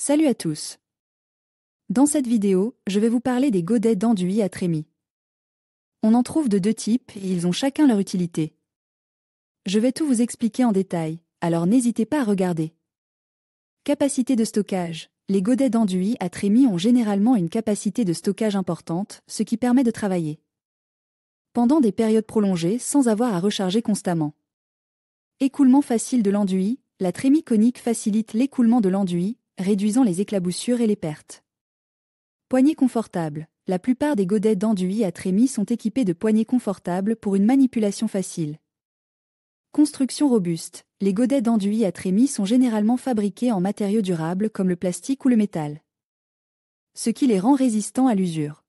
Salut à tous. Dans cette vidéo, je vais vous parler des godets d'enduit à trémie. On en trouve de deux types et ils ont chacun leur utilité. Je vais tout vous expliquer en détail, alors n'hésitez pas à regarder. Capacité de stockage. Les godets d'enduit à trémie ont généralement une capacité de stockage importante, ce qui permet de travailler pendant des périodes prolongées sans avoir à recharger constamment. Écoulement facile de l'enduit. La trémie conique facilite l'écoulement de l'enduit, réduisant les éclaboussures et les pertes. Poignée confortable. La plupart des godets d'enduit à trémie sont équipés de poignées confortables pour une manipulation facile. Construction robuste. Les godets d'enduit à trémie sont généralement fabriqués en matériaux durables comme le plastique ou le métal, ce qui les rend résistants à l'usure.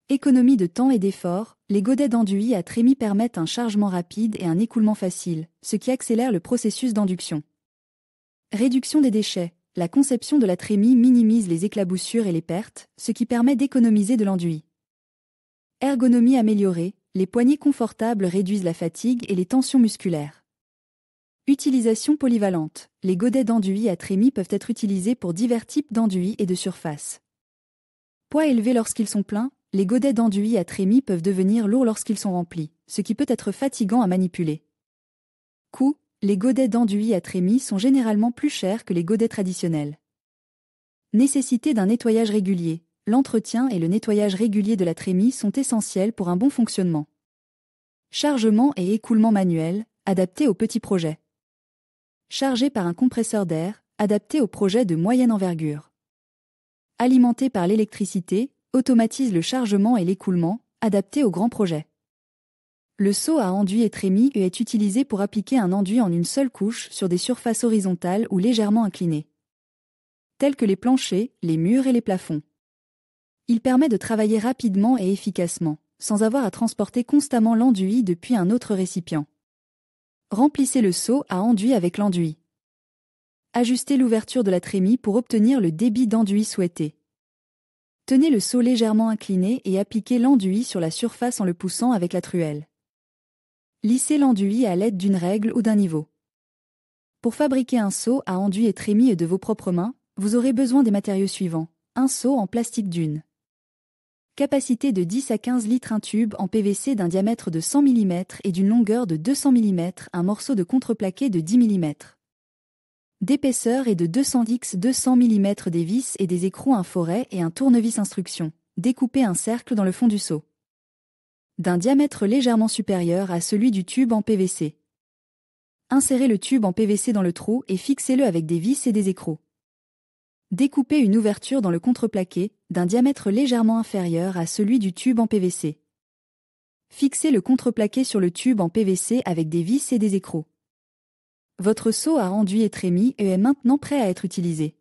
Économie de temps et d'effort. Les godets d'enduit à trémie permettent un chargement rapide et un écoulement facile, ce qui accélère le processus d'induction. Réduction des déchets. La conception de la trémie minimise les éclaboussures et les pertes, ce qui permet d'économiser de l'enduit. Ergonomie améliorée. Les poignées confortables réduisent la fatigue et les tensions musculaires. Utilisation polyvalente. Les godets d'enduit à trémie peuvent être utilisés pour divers types d'enduits et de surfaces. Poids élevé lorsqu'ils sont pleins. Les godets d'enduit à trémie peuvent devenir lourds lorsqu'ils sont remplis, ce qui peut être fatigant à manipuler. Coût. Les godets d'enduit à trémie sont généralement plus chers que les godets traditionnels. Nécessité d'un nettoyage régulier. L'entretien et le nettoyage régulier de la trémie sont essentiels pour un bon fonctionnement. Chargement et écoulement manuel, adapté aux petits projets. Chargé par un compresseur d'air, adapté aux projets de moyenne envergure. Alimenté par l'électricité, automatise le chargement et l'écoulement, adapté aux grands projets. Le seau à enduit et trémie est utilisé pour appliquer un enduit en une seule couche sur des surfaces horizontales ou légèrement inclinées, tels que les planchers, les murs et les plafonds. Il permet de travailler rapidement et efficacement, sans avoir à transporter constamment l'enduit depuis un autre récipient. Remplissez le seau à enduit avec l'enduit. Ajustez l'ouverture de la trémie pour obtenir le débit d'enduit souhaité. Tenez le seau légèrement incliné et appliquez l'enduit sur la surface en le poussant avec la truelle. Lissez l'enduit à l'aide d'une règle ou d'un niveau. Pour fabriquer un seau à enduit et trémie de vos propres mains, vous aurez besoin des matériaux suivants. Un seau en plastique dune. Capacité de 10 à 15 litres. Un tube en PVC d'un diamètre de 100 mm et d'une longueur de 200 mm. Un morceau de contreplaqué de 10 mm. D'épaisseur et de 200x 200 mm. Des vis et des écrous. Un foret et un tournevis. Instruction. Découpez un cercle dans le fond du seau, d'un diamètre légèrement supérieur à celui du tube en PVC. Insérez le tube en PVC dans le trou et fixez-le avec des vis et des écrous. Découpez une ouverture dans le contreplaqué, d'un diamètre légèrement inférieur à celui du tube en PVC. Fixez le contreplaqué sur le tube en PVC avec des vis et des écrous. Votre seau à enduit et trémie est maintenant prêt à être utilisé.